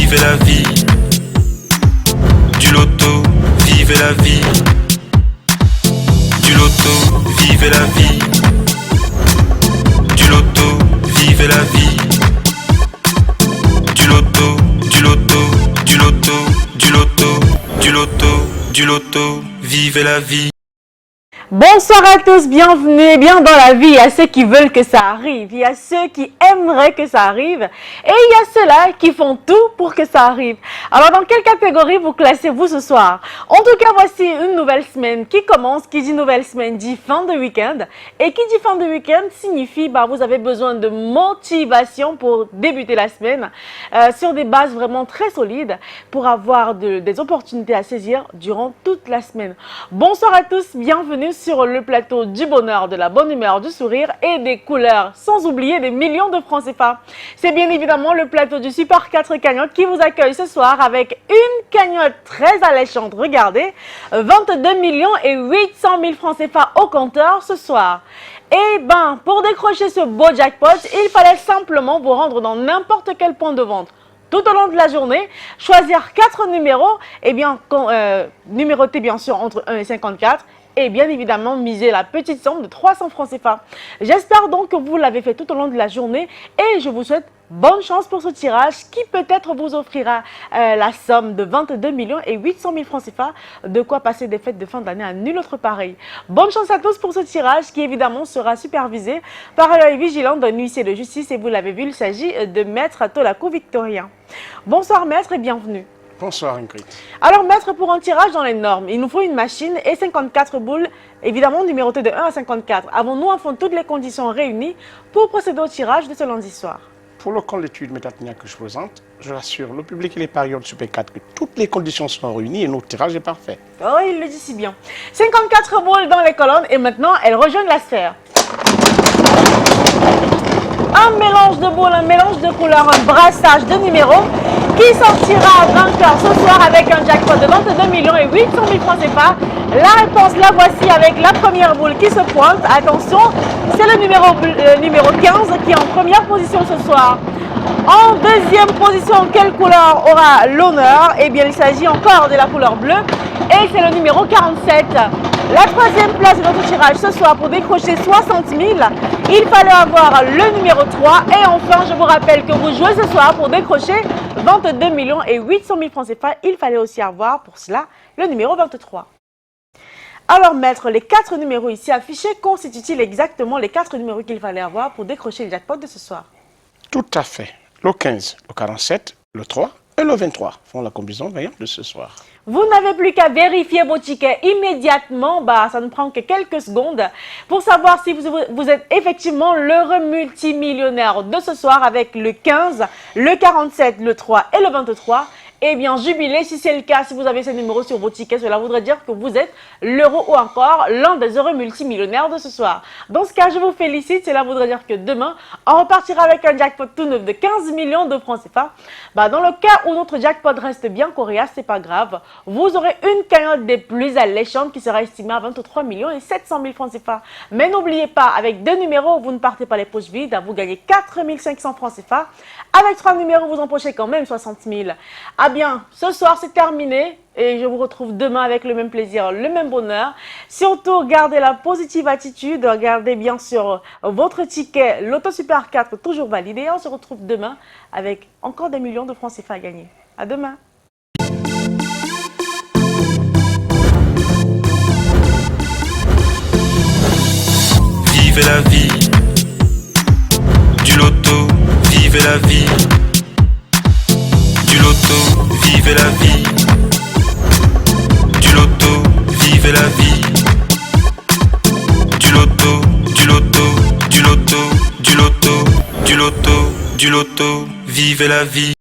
vivez la vie. Du loto, vivez la vie. Du loto, vivez la vie. Du loto, vivez la vie. Du loto, du loto, du loto, du loto, du loto, du loto, vivez la vie. Bonsoir à tous, bienvenue. Bien dans la vie, il y a ceux qui veulent que ça arrive, il y a ceux qui aimeraient que ça arrive et il y a ceux-là qui font tout pour que ça arrive. Alors dans quelle catégorie vous classez-vous ce soir? En tout cas, voici une nouvelle semaine qui commence. Qui dit nouvelle semaine dit fin de week-end, et qui dit fin de week-end signifie vous avez besoin de motivation pour débuter la semaine sur des bases vraiment très solides pour avoir des opportunités à saisir durant toute la semaine. Bonsoir à tous, bienvenue sur le plateau du bonheur, de la bonne humeur, du sourire et des couleurs, sans oublier des millions de francs CFA. C'est bien évidemment le plateau du Super 4 cagnotte qui vous accueille ce soir avec une cagnotte très alléchante. Regardez, 22 millions et 800 000 francs CFA au compteur ce soir. Et pour décrocher ce beau jackpot, il fallait simplement vous rendre dans n'importe quel point de vente tout au long de la journée, choisir 4 numéros, numérotés bien sûr entre 1 et 54, et bien évidemment miser la petite somme de 300 francs CFA. J'espère donc que vous l'avez fait tout au long de la journée et je vous souhaite bonne chance pour ce tirage qui peut-être vous offrira la somme de 22 millions et 800 000 francs CFA, de quoi passer des fêtes de fin d'année à nul autre pareil. Bonne chance à tous pour ce tirage qui évidemment sera supervisé par l'œil vigilant d'un huissier de justice et vous l'avez vu, il s'agit de Maître Tolako Victorien. Bonsoir Maître et bienvenue. Bonsoir Ingrid. Alors Maître, pour un tirage dans les normes, il nous faut une machine et 54 boules, évidemment numérotées de 1 à 54. Avons-nous enfin toutes les conditions réunies pour procéder au tirage de ce lundi soir? Pour le compte d'études métatechniques que je présente, je rassure le public et les parieurs de Super 4 que toutes les conditions sont réunies et notre tirage est parfait. Oh, il le dit si bien. 54 boules dans les colonnes et maintenant elles rejoignent la sphère. Un mélange de boules, un mélange de couleurs, un brassage de numéros qui sortira vainqueur ce soir avec un jackpot de 22 millions et 800 000 francs CFA. La réponse, la voici avec la première boule qui se pointe. Attention, c'est le numéro 15 qui est en première position ce soir. En deuxième position, quelle couleur aura l'honneur? Eh bien, il s'agit encore de la couleur bleue et c'est le numéro 47. La troisième place de notre tirage ce soir pour décrocher 60 000, il fallait avoir le numéro 3. Et enfin, je vous rappelle que vous jouez ce soir pour décrocher 22 millions et 800 000 francs CFA. Il fallait aussi avoir pour cela le numéro 23. Alors Maître, les 4 numéros ici affichés constituent-ils exactement les 4 numéros qu'il fallait avoir pour décrocher le jackpot de ce soir? Tout à fait. Le 15, le 47, le 3 et le 23 font la combinaison gagnante de ce soir. Vous n'avez plus qu'à vérifier vos tickets immédiatement, ça ne prend que quelques secondes, pour savoir si vous êtes effectivement l'heureux multimillionnaire de ce soir avec le 15, le 47, le 3 et le 23. Eh bien, jubilez si c'est le cas, si vous avez ces numéros sur vos tickets, cela voudrait dire que vous êtes l'heureux ou encore l'un des heureux multimillionnaires de ce soir. Dans ce cas, je vous félicite, cela voudrait dire que demain, on repartira avec un jackpot tout neuf de 15 millions de francs CFA. Dans le cas où notre jackpot reste bien coriace, c'est pas grave, vous aurez une cagnotte des plus alléchantes qui sera estimée à 23 millions et 700 000 francs CFA. Mais n'oubliez pas, avec 2 numéros, vous ne partez pas les poches vides, vous gagnez 4 500 francs CFA. Avec 3 numéros, vous empochez quand même 60 000. Ah bien, ce soir c'est terminé et je vous retrouve demain avec le même plaisir, le même bonheur. Surtout, gardez la positive attitude, gardez bien sûr votre ticket Loto Super 4 toujours validé. Et on se retrouve demain avec encore des millions de francs CFA à gagner. À demain. Vivez la vie. Du loto, vivez la vie. Du loto, vivez la vie. Du loto, vivez la vie. Du loto, du loto, du loto, du loto, du loto, du loto, vivez la vie.